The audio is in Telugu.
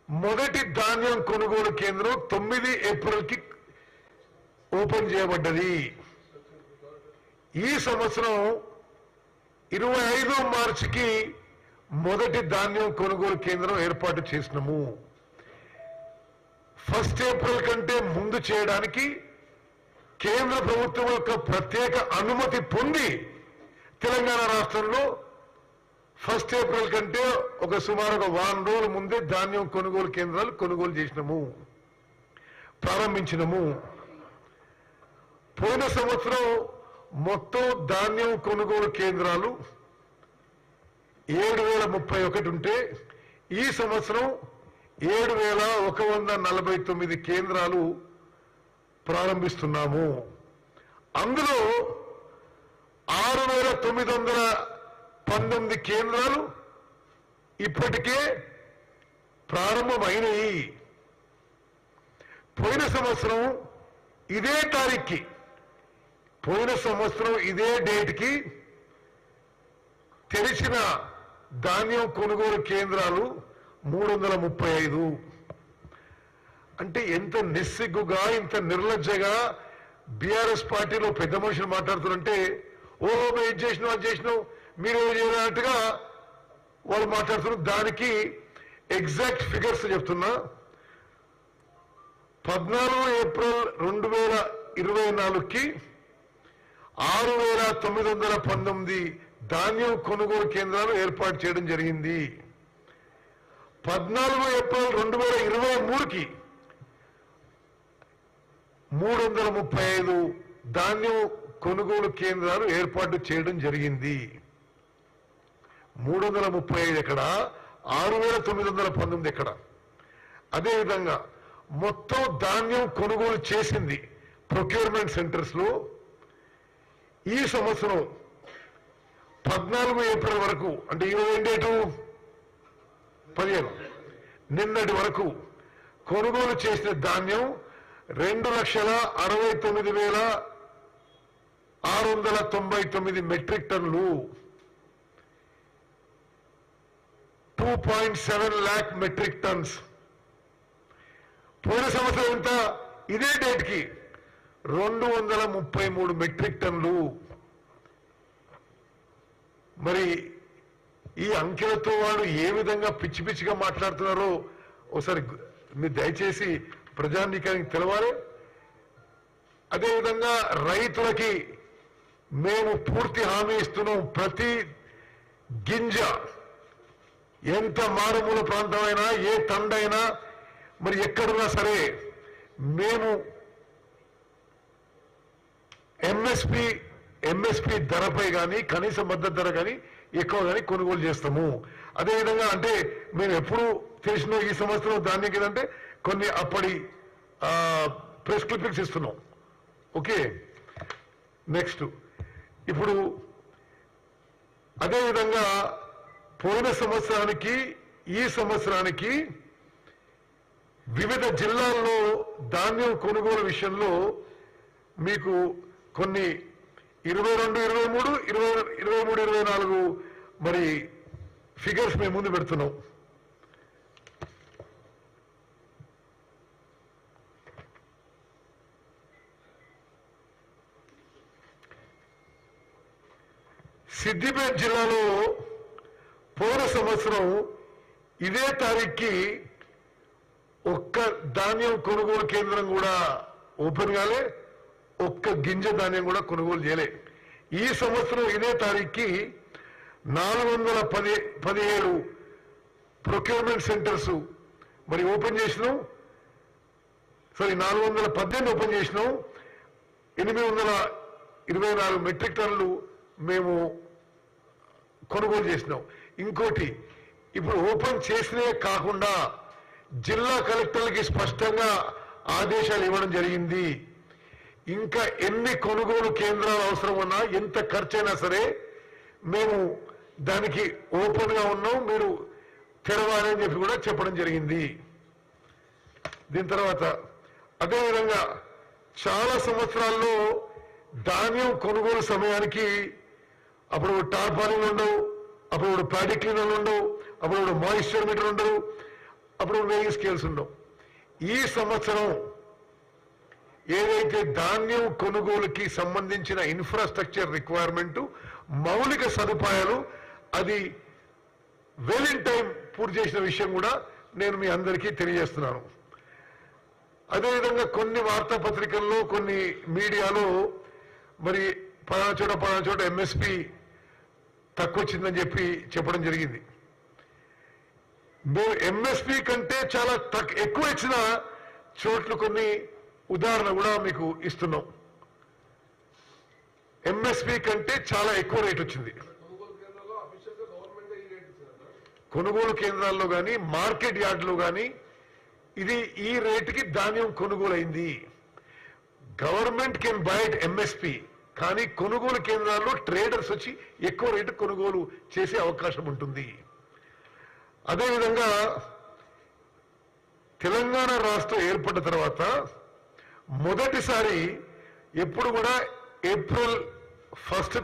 మొదటి ధాన్యం కొనుగోలు కేంద్రం 9 ఏప్రిల్కి ఓపెన్ చేయబడ్డది. ఈ సంవత్సరం 25 మార్చికి మొదటి ధాన్యం కొనుగోలు కేంద్రం ఏర్పాటు చేసినాము. 1 ఏప్రిల్ కంటే ముందు చేయడానికి కేంద్ర ప్రభుత్వం యొక్క ప్రత్యేక అనుమతి పొంది తెలంగాణ రాష్ట్రంలో 1 ఏప్రిల్ కంటే సుమారు 1 రోజుల ముందే ధాన్యం కొనుగోలు కేంద్రాలు కొనుగోలు చేసినాము, ప్రారంభించినాము. పోయిన సంవత్సరం మొత్తం ధాన్యం కొనుగోలు కేంద్రాలు 7031 ఉంటే ఈ సంవత్సరం 7149 కేంద్రాలు ప్రారంభిస్తున్నాము. అందులో 6919 కేంద్రాలు ఇప్పటికే ప్రారంభమైనవి. పోయిన సంవత్సరం ఇదే తారీఖుకి, పోయిన సంవత్సరం ఇదే డేట్కి తెరిచిన ధాన్యం కొనుగోలు కేంద్రాలు 335. అంటే ఎంత నిస్సిగ్గుగా, ఇంత నిర్లజ్జగా బీఆర్ఎస్ పార్టీలో పెద్ద మనుషులు మాట్లాడుతున్నారంటే, ఓహో మేము ఏం చేసినాం అది చేసినాం మీరు ఏం చేయనట్టుగా వాళ్ళు మాట్లాడుతున్నారు. దానికి ఎగ్జాక్ట్ ఫిగర్స్ చెప్తున్నా. 14 ఏప్రిల్ 2024కి 6919 ధాన్యం కొనుగోలు కేంద్రాలు ఏర్పాటు చేయడం జరిగింది. 14 ఏప్రిల్ 2023కి 335 ధాన్యం కొనుగోలు కేంద్రాలు ఏర్పాటు చేయడం జరిగింది. 335 ఎక్కడ, 6919 ఎక్కడ? అదేవిధంగా మొత్తం ధాన్యం కొనుగోలు చేసింది ప్రొక్యూర్మెంట్ సెంటర్స్ లో ఈ సంవత్సరం 14 ఏప్రిల్ వరకు, అంటే ఈరోజు ఏం డేటు 15, నిన్నటి వరకు కొనుగోలు చేసిన ధాన్యం 2,69,699 మెట్రిక్ టన్నులు, 2.7 lakh మెట్రిక్ టన్స్. పోయిన సంవత్సరం ఎంత? ఇదే డేట్కి 233 మెట్రిక్ టన్నులు. మరి ఈ అంకెలతో వాళ్ళు ఏ విధంగా పిచ్చి పిచ్చిగా మాట్లాడుతున్నారో ఒకసారి మీరు దయచేసి ప్రజానీకానికి తెలవాలి. అదేవిధంగా రైతులకి మేము పూర్తి హామీ ఇస్తున్నాం. ప్రతి గింజ ఎంత మారుమూల ప్రాంతమైనా, ఏ తండైనా, మరి ఎక్కడున్నా సరే మేము ఎంఎస్పి ధరపై కానీ, కనీస మద్దతు ధర కానీ ఎక్కువ కానీ కొనుగోలు చేస్తాము. అదేవిధంగా అంటే మేము ఎప్పుడు చేసిన ఈ సంవత్సరం ధాన్యం కదంటే కొన్ని అప్పటి ప్రెస్ క్లిప్పింగ్స్ ఇస్తున్నాం. ఓకే, నెక్స్ట్ ఇప్పుడు అదేవిధంగా పోయిన సంవత్సరానికి ఈ సంవత్సరానికి వివిధ జిల్లాల్లో ధాన్యం కొనుగోలు విషయంలో మీకు కొన్ని 22, 23, 24 మరి ఫిగర్స్ మేము ముందు పెడుతున్నాం. సిద్దిపేట జిల్లాలో పోయిన సంవత్సరం ఇదే తారీఖుకి ఒక్క ధాన్యం కొనుగోలు కేంద్రం కూడా ఓపెన్ కాలే, ఒక్క గింజ ధాన్యం కూడా కొనుగోలు చేయలే. ఈ సంవత్సరం ఇదే తారీఖుకి 417 ప్రొక్యూర్మెంట్ సెంటర్స్ మరి ఓపెన్ చేసినాం. 418 ఓపెన్ చేసినాం. 824 మెట్రిక్ టన్నులు మేము కొనుగోలు చేసినాం. ఇంకోటి, ఇప్పుడు ఓపెన్ చేసినే కాకుండా జిల్లా కలెక్టర్లకి స్పష్టంగా ఆదేశాలు ఇవ్వడం జరిగింది. ఇంకా ఎన్ని కొనుగోలు కేంద్రాలు అవసరం ఉన్నా, ఎంత ఖర్చైనా సరే మేము దానికి ఓపెన్ గా ఉన్నాం, మీరు తెరవాలి అని చెప్పి కూడా చెప్పడం జరిగింది. దీని తర్వాత అదేవిధంగా చాలా సంవత్సరాల్లో ధాన్యం కొనుగోలు సమయానికి అప్పుడు టార్పాలిన్లు ఉండవు, అప్పుడు ప్యాడీ క్లీనర్లు ఉండవు, అప్పుడు మాయిశ్చర్ మీటర్ ఉండవు. అప్పుడు వేయి స్కేల్స్ ఉండవు. ఈ సంవత్సరం ఏదైతే ధాన్యం కొనుగోలుకి సంబంధించిన ఇన్ఫ్రాస్ట్రక్చర్ రిక్వైర్మెంట్, మౌలిక సదుపాయాలు అది వెల్ ఇన్ టైం పూర్తి చేసిన విషయం కూడా నేను మీ అందరికీ తెలియజేస్తున్నాను. అదేవిధంగా కొన్ని వార్తాపత్రికల్లో కొన్ని మీడియాలో మరి పలానా చోట ఎంఎస్పి తక్కువ వచ్చిందని చెప్పడం జరిగింది. మేము ఎంఎస్పి కంటే చాలా ఎక్కువ ఇచ్చిన చోట్లు కొన్ని ఉదాహరణ కూడా మీకు ఇస్తున్నాం. ఎంఎస్పి కంటే చాలా ఎక్కువ రేట్ వచ్చింది. కొనుగోలు కేంద్రాల్లో కానీ మార్కెట్ యార్డ్లో కానీ ఇది ఈ రేటుకి ధాన్యం కొనుగోలు అయింది. Government can buy it MSP, కానీ కొనుగోలు కేంద్రాల్లో ట్రేడర్స్ వచ్చి ఎక్కువ రేటు కొనుగోలు చేసే అవకాశం ఉంటుంది. అదేవిధంగా తెలంగాణ రాష్ట్రం ఏర్పడిన తర్వాత మొదటిసారి ఎప్పుడు కూడా ఏప్రిల్ 1